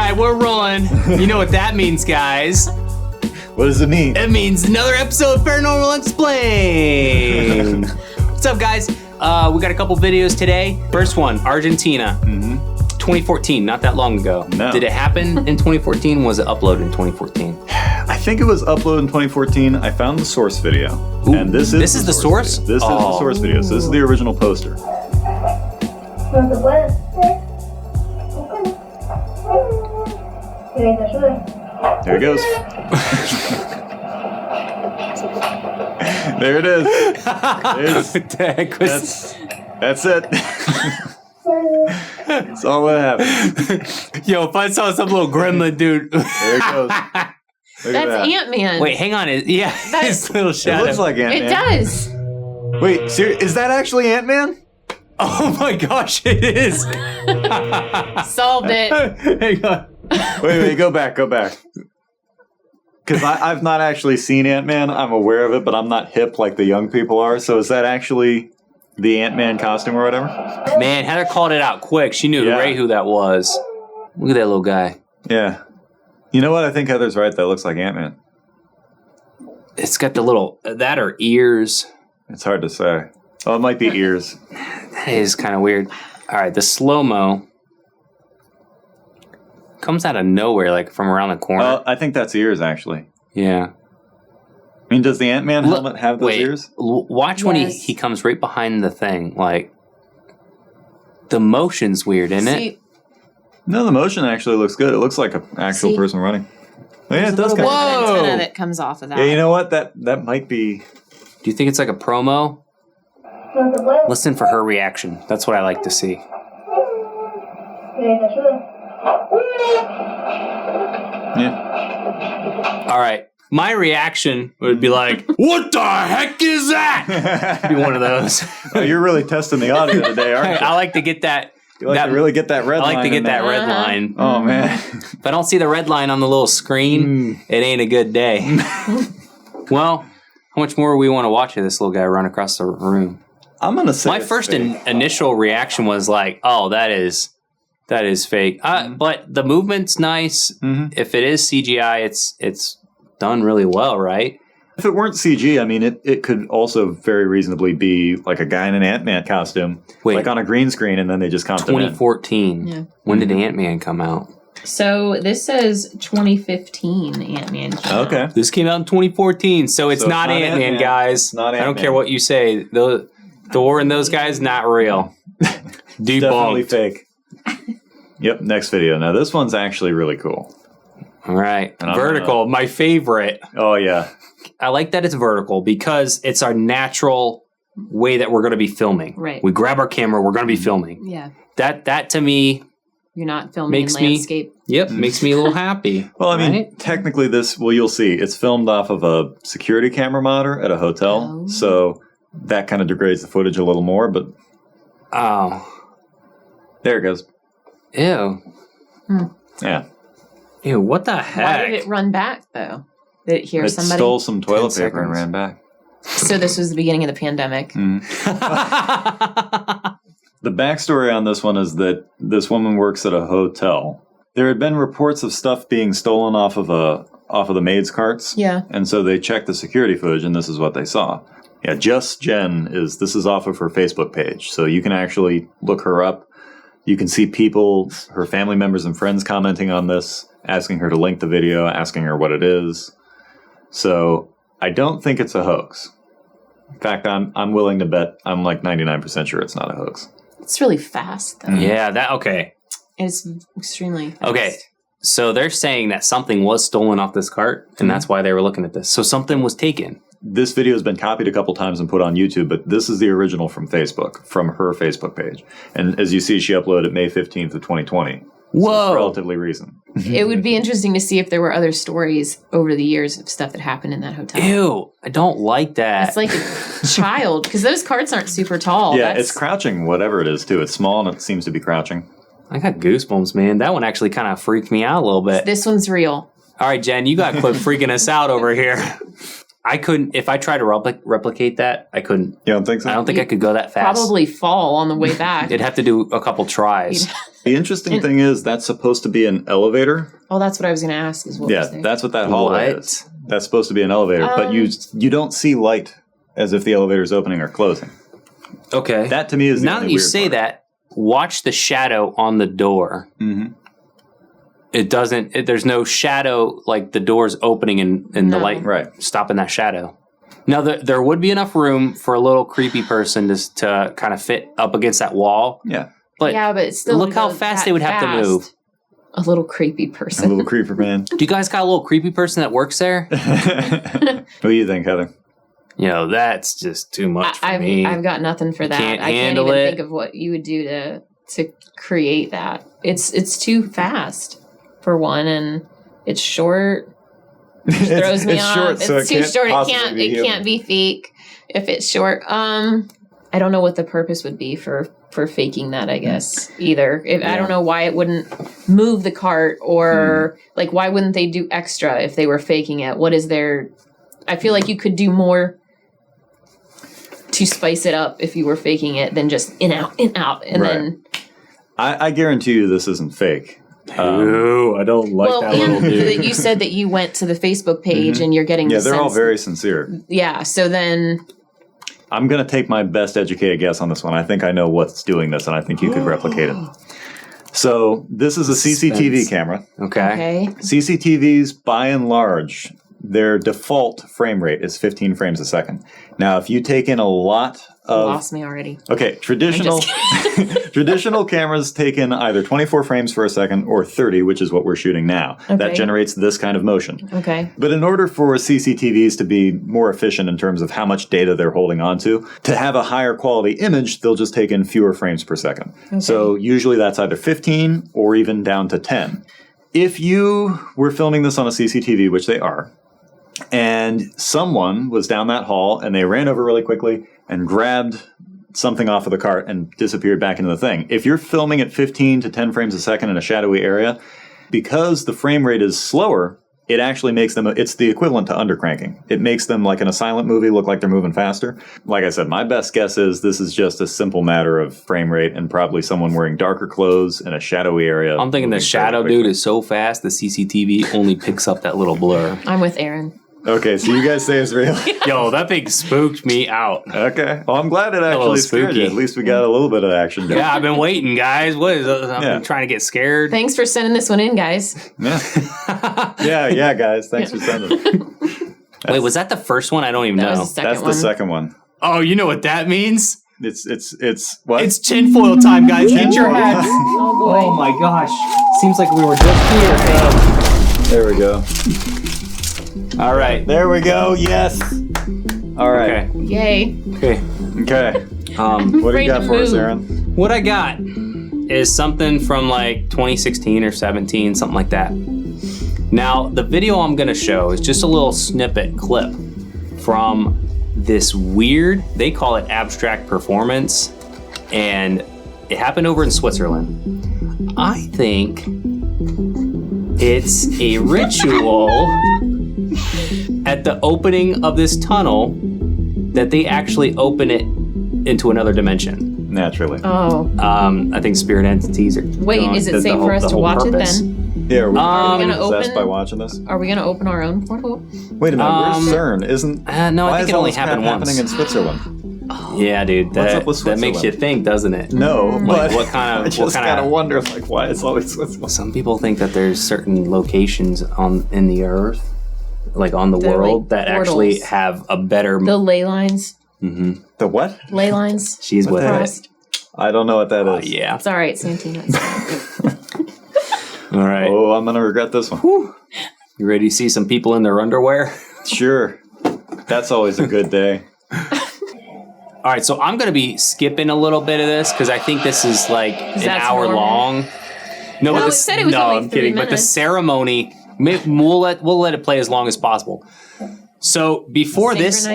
right, we're rolling. You know what that means, guys. What does it mean? It means another episode of Paranormal Explained. What's up, guys? We got a couple videos today. First one, Argentina. 2014, not that long ago. No. Did it happen in 2014? Was it uploaded in 2014? I think it was uploaded in 2014. I found the source video. Ooh, and this is the source? Video. This is the source video. So this is the original poster. There it goes. There it is. That's it. That's all that happened. Yo, if I saw some little gremlin dude. There it goes. That's Ant-Man. Wait, hang on. His little shadow. It looks like Ant-Man. It does. Wait, is that actually Ant-Man? Oh my gosh, it is. Solved it. Hang on. Wait, go back. Because I've not actually seen Ant-Man. I'm aware of it, but I'm not hip like the young people are. So is that actually the Ant-Man costume or whatever? Man, Heather called it out quick. She knew right who that was. Look at that little guy. Yeah. You know what? I think Heather's right. That looks like Ant-Man. It's got the little, that or ears. It's hard to say. Oh, it might be ears. That is kind of weird. All right, the slow-mo comes out of nowhere, like from around the corner. I think that's ears, actually. Yeah. I mean, does the Ant-Man helmet have those ears? Watch when he comes right behind the thing. Like, the motion's weird, isn't it? No, the motion actually looks good. It looks like an actual person running. Oh, yeah, it does. There's an antenna that comes off of that. Yeah, you know what? That might be. Do you think it's like a promo? Listen for her reaction. That's what I like to see. Yeah. All right. My reaction would be like, what the heck is that? Be one of those. Oh, you're really testing the audio today, aren't you? I like to get that. You like to really get that red line. I like to get that red line. Oh, man. If I don't see the red line on the little screen, it ain't a good day. Well, how much more we want to watch of this little guy run across the room? I'm going to say my first initial reaction was like, oh, that is fake. But the movement's nice. If it is CGI, it's done really well, right? If it weren't CG, I mean, it could also very reasonably be like a guy in an Ant-Man costume, like on a green screen, and then they just comped 2014. Yeah. When did Ant-Man come out? So this says 2015 Ant-Man. Okay. This came out in 2014, so it's not Ant-Man, guys. It's not Ant-Man. I don't care what you say. Thor and those guys, not real. Definitely fake. Yep, next video. Now, this one's actually really cool. All right. Vertical, my favorite. Oh, yeah. I like that it's vertical because it's our natural way that we're going to be filming. Right. We grab our camera, we're going to be filming. Yeah. That to me... You're not filming in landscape. Makes me a little happy. Well, I mean, technically you'll see, it's filmed off of a security camera monitor at a hotel. So that kind of degrades the footage a little more, but... Oh. There it goes. Ew. Yeah. Ew, what the heck? Why did it run back, though? Did it hear somebody? It stole some toilet paper and ran back. So this was the beginning of the pandemic. The backstory on this one is that this woman works at a hotel. There had been reports of stuff being stolen off of the maids' carts. Yeah. And so they checked the security footage, and this is what they saw. Yeah, Just Jen this is off of her Facebook page. So you can actually look her up. You can see people, her family members and friends commenting on this, asking her to link the video, asking her what it is. So I don't think it's a hoax. In fact, I'm willing to bet I'm like 99% sure it's not a hoax. It's really fast, though. Yeah, okay. It's extremely fast. Okay, so they're saying that something was stolen off this cart, and that's why they were looking at this. So something was taken. This video has been copied a couple times and put on YouTube, but this is the original from Facebook, from her Facebook page. And as you see, she uploaded May 15th of 2020. Whoa. So it's relatively recent. It would be interesting to see if there were other stories over the years of stuff that happened in that hotel. Ew, I don't like that. It's like a child, because those carts aren't super tall. Yeah, it's crouching, whatever it is, too. It's small, and it seems to be crouching. I got goosebumps, man. That one actually kind of freaked me out a little bit. This one's real. All right, Jen, you got quit freaking us out over here. I couldn't. If I tried to replicate that, I couldn't. You don't think so? I don't think I could go that fast. Probably fall on the way back. It'd have to do a couple tries. The interesting thing is that's supposed to be an elevator. Oh, that's what I was going to ask. Is what was there. That's what that hallway is. That's supposed to be an elevator, but you don't see light as if the elevator is opening or closing. Okay. That to me is the now only that you weird say part. that. Watch the shadow on the door. Mm-hmm. It doesn't. There's no shadow like the door's opening and the light stopping that shadow. Now there would be enough room for a little creepy person to kind of fit up against that wall. Yeah. But it's still look how fast they would have to move. A little creepy person. A little creeper man. Do you guys got a little creepy person that works there? What do you think, Heather? That's just too much for me. I've got nothing for that. Can't I can't handle even it. think of what you would do to create that. It's too fast for one, and it's short. Which throws me off. Short, so it's too short. It can't be fake if it's short. I don't know what the purpose would be for faking that, I guess, either. I don't know why it wouldn't move the cart or like why wouldn't they do extra if they were faking it? What is their I feel like you could do more to spice it up if you were faking it than just in out and then I guarantee you this isn't fake. Ooh, I don't like that little dude. You said that you went to the Facebook page and you're getting they're all very sincere. Yeah, so then I'm going to take my best educated guess on this one. I think I know what's doing this, and I think you could replicate it. So this is a CCTV camera. Okay. CCTVs, by and large, their default frame rate is 15 frames a second. Now, if you take in a lot of... lost me already. Okay, traditional cameras take in either 24 frames per second or 30, which is what we're shooting now. Okay. That generates this kind of motion. Okay. But in order for CCTVs to be more efficient in terms of how much data they're holding onto, to have a higher quality image, they'll just take in fewer frames per second. Okay. So usually that's either 15 or even down to 10. If you were filming this on a CCTV, which they are, and someone was down that hall and they ran over really quickly and grabbed something off of the cart and disappeared back into the thing. If you're filming at 15 to 10 frames a second in a shadowy area, because the frame rate is slower, it actually makes them, it's the equivalent to undercranking. It makes them, like in a silent movie, look like they're moving faster. Like I said, my best guess is this is just a simple matter of frame rate and probably someone wearing darker clothes in a shadowy area. I'm thinking the shadow dude is so fast, the CCTV only picks up that little blur. I'm with Aaron. Okay, so you guys say it's real? Yo, that thing spooked me out. Okay. Well, I'm glad it actually scared you. At least we got a little bit of action going. Yeah, I've been waiting, guys. What is I've been trying to get scared. Thanks for sending this one in, guys. Yeah, guys. Thanks for sending it. Wait, was that the first one? I don't even know. That's the second one. Oh, you know what that means? It's what? It's tinfoil time, guys. Get your hats. Oh, boy. Oh, my gosh. Seems like we were just here. There we go. All right. There we go. Yes. All right. Okay. Yay. Okay. What do you got for us, Aaron? What I got is something from like 2016 or 17, something like that. Now, the video I'm going to show is just a little snippet clip from this weird, they call it abstract performance, and it happened over in Switzerland. I think it's a ritual at the opening of this tunnel that they actually open it into another dimension. Naturally. Oh. I think spirit entities are. Wait, is it safe for us to watch it then? Yeah, are we gonna possessed by watching this? Are we going to open our own portal? Wait a minute, where's CERN? Isn't no, I think it only happened once. Happening in Switzerland. Yeah, dude, that makes you think, doesn't it? No, like, what kind of? I just kind of wonder, like, why it's always Switzerland. Some people think that there's certain locations in the Earth, like on the world, like, that portals. Actually have a better. The ley lines. Mm-hmm. The what? Ley lines. She's with it. I don't know what that is. Yeah. It's all right, Santino. All right. Oh, I'm gonna regret this one. Whew. You ready to see some people in their underwear? Sure. That's always a good day. All right, so I'm going to be skipping a little bit of this because I think this is like an hour long. No, it said it was only I'm 3 kidding. But the ceremony, we'll let it play as long as possible. So before this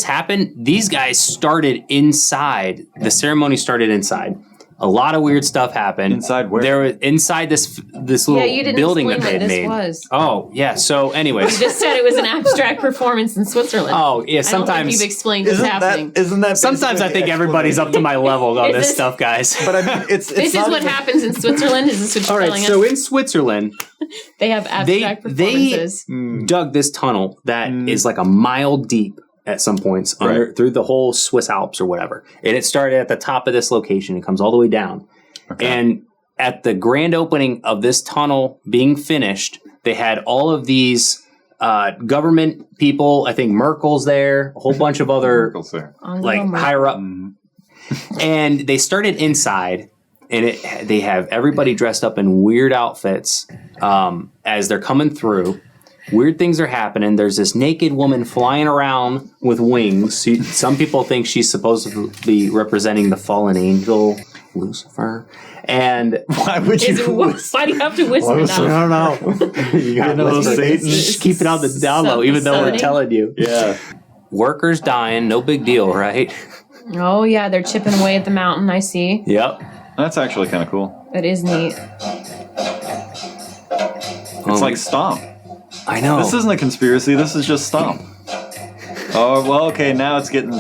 happened, these guys started inside. The ceremony started inside. A lot of weird stuff happened. Inside where? There was inside this little you didn't building that explain they what made. this was. Oh, yeah. So anyways. You just said it was an abstract performance in Switzerland. Oh, yeah, I don't think sometimes you've explained what's happening. Isn't that sometimes I think everybody's up to my level on this stuff, guys. But I mean, it's This is what happens in Switzerland? Is this what you're All right, telling so us? in Switzerland, They have abstract performances. they dug this tunnel that is like a mile deep at some points through the whole Swiss Alps or whatever. And it started at the top of this location. It comes all the way down. Okay. And at the grand opening of this tunnel being finished, they had all of these government people. I think Merkel's there, a whole bunch of other like higher up. And they started inside, and they have everybody dressed up in weird outfits as they're coming through. Weird things are happening. There's this naked woman flying around with wings. Some people think she's supposed to be representing the fallen angel, Lucifer. And why would you? Why do you have to whisper that? I don't know. You got Satan. Just keep it on the down low, even though we're telling you. Yeah. Workers dying, no big deal, right? Oh yeah, they're chipping away at the mountain. I see. Yep. That's actually kind of cool. That is neat. It's like Stomp. I know. This isn't a conspiracy. This is just Stomp. Oh, well, okay, now it's getting...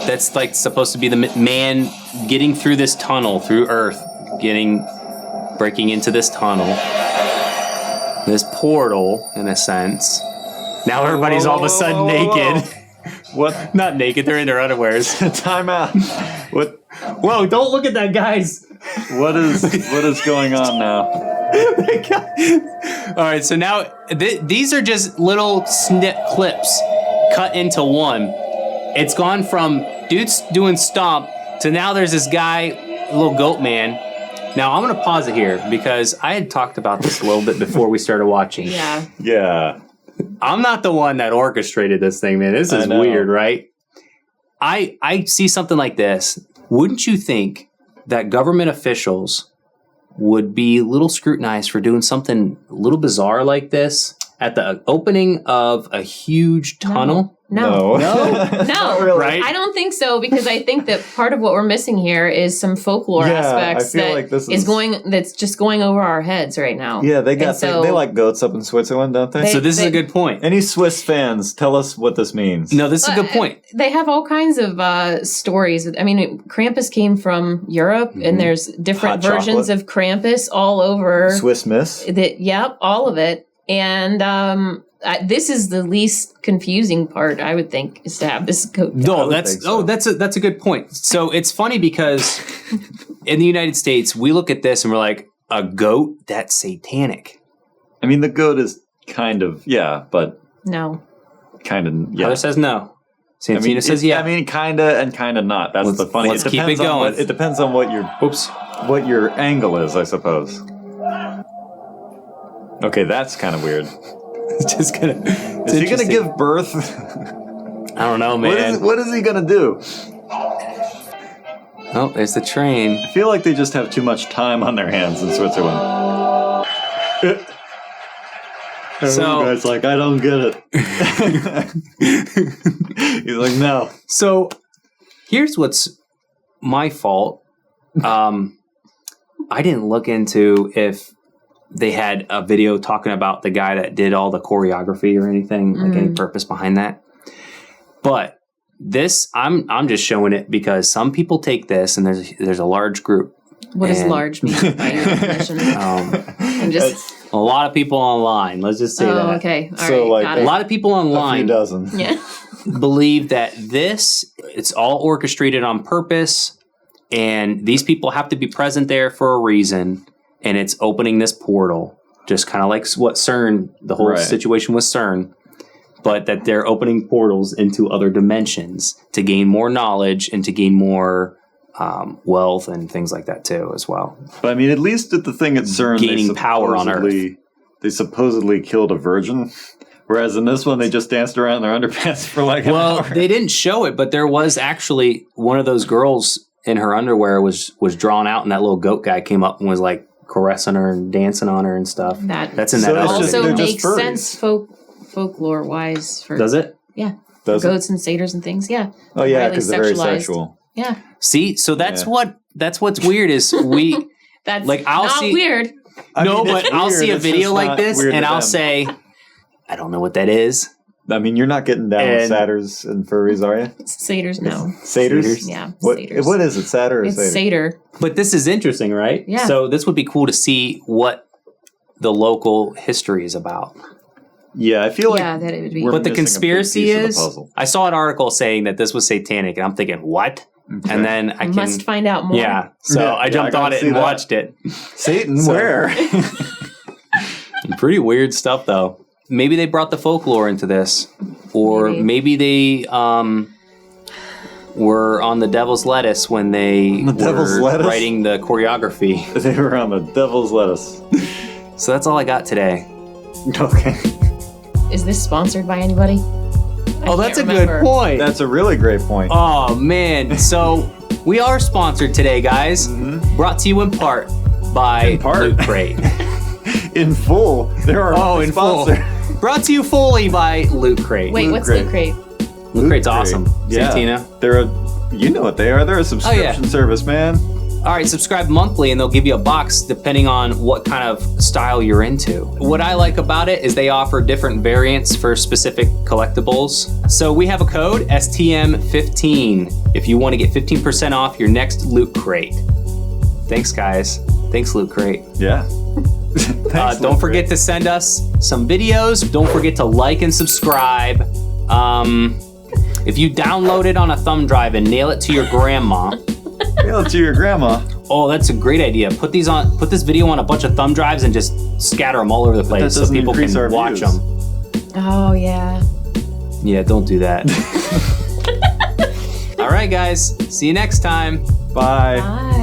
That's like supposed to be the man getting through this tunnel, through Earth, breaking into this tunnel. This portal, in a sense. Now everybody's all of a sudden naked. What? Not naked, they're in their underwears. Time out. What? Whoa, don't look at that, guys. What is going on now? All right, so now these are just little snip clips cut into one. It's gone from dudes doing stomp to now there's this guy, little goat man. Now I'm gonna pause it here because I had talked about this a little bit before we started watching. Yeah. Yeah. I'm not the one that orchestrated this thing, man. This is weird, right? I see something like this. Wouldn't you think that government officials would be a little scrutinized for doing something a little bizarre like this at the opening of a huge tunnel? No. Really. Right? I don't think so, because I think that part of what we're missing here is some folklore aspects I feel like this that's just going over our heads right now. Yeah, they like goats up in Switzerland, don't they? So this is a good point. Any Swiss fans, tell us what this means. No, this is a good point. They have all kinds of stories. I mean, Krampus came from Europe, and there's different Hot versions chocolate. of Krampus all over. Swiss Miss? Yep, all of it. And this is the least confusing part, I would think, is to have this goat. No, that's a good point. So it's funny because in the United States, we look at this and we're like, a goat? That's satanic. I mean, the goat is kind of, but No. kind of, Heather says no. Santino says yeah. I mean, kind of and kind of not. That's the funny. Let's keep it going. It depends on what your angle is, I suppose. Okay, that's kind of weird. Is he gonna give birth? I don't know, man. What is he gonna do? Oh, there's the train. I feel like they just have too much time on their hands in Switzerland. So guy's like, I don't get it. He's like, no. So here's what's my fault. I didn't look into if they had a video talking about the guy that did all the choreography or anything, like any purpose behind that. But this, I'm just showing it because some people take this, and there's a large group. What does large mean by your definition? I'm just a lot of people online. Let's just say that. Okay. All So, right. like, Got A it. lot of people online A few dozen. Yeah. believe that it's all orchestrated on purpose, and these people have to be present there for a reason. And it's opening this portal, just kind of like what CERN, the whole situation with CERN, but that they're opening portals into other dimensions to gain more knowledge and to gain more wealth and things like that too, as well. But I mean, at least at the thing at CERN, Gaining power on Earth. They supposedly killed a virgin, whereas in this one, they just danced around in their underpants for like an hour. They didn't show it, but there was actually one of those girls in her underwear was drawn out, and that little goat guy came up and was like caressing her and dancing on her and stuff. That's in that it's other just- video. they're Also just makes furries. sense folklore wise for Does it? Yeah. Does it? Goats and satyrs and things. Yeah. Oh yeah, Highly because they're very sexualized. sexual. Yeah. See, so that's what's weird is That's like I'll not see weird. but I'll see a It's video just like not this weird and to I'll them. say, I don't know what that is. I mean, you're not getting down with And- satyrs and furries, are you? Satyrs, no. Satyrs? Yeah, What, satyrs. what is it, satyr or It's satyr? satyr. But this is interesting, right? Yeah. So this would be cool to see what the local history is about. Yeah, I feel like Yeah, that it would be. we're But the missing a big conspiracy piece of the is, puzzle. I saw an article saying that this was satanic, and I'm thinking, what? Okay. And then I Must find out more. yeah. So Yeah, I yeah, jumped I on gotta it see and that. watched it. Satan, So- where? Pretty weird stuff, though. Maybe they brought the folklore into this, or maybe they were on the devil's lettuce when they The devil's were lettuce? writing the choreography. They were on the devil's lettuce. So that's all I got today. Okay. Is this sponsored by anybody? Oh, that's a good point. That's a really great point. Oh man, so we are sponsored today, guys. Brought to you in part by In part? Loot Crate. In full. There are Oh, in full. sponsor. Brought to you fully by Loot Crate. Wait, what's Crate. Loot Crate? Loot Crate's awesome. Yeah. Santina. They're you know what they are. They're a subscription service, man. All right, subscribe monthly and they'll give you a box depending on what kind of style you're into. What I like about it is they offer different variants for specific collectibles. So we have a code, STM15, if you want to get 15% off your next Loot Crate. Thanks, guys. Thanks, Loot Crate. Yeah. Thanks, Don't forget to send us some videos. Don't forget to like and subscribe. If you download it on a thumb drive and nail it to your grandma, Mail it to your grandma. oh, that's a great idea. Put this video on a bunch of thumb drives and just scatter them all over the place so doesn't people increase our can watch views. them. Oh, yeah. Yeah, don't do that. All right, guys. See you next time. Bye. Bye.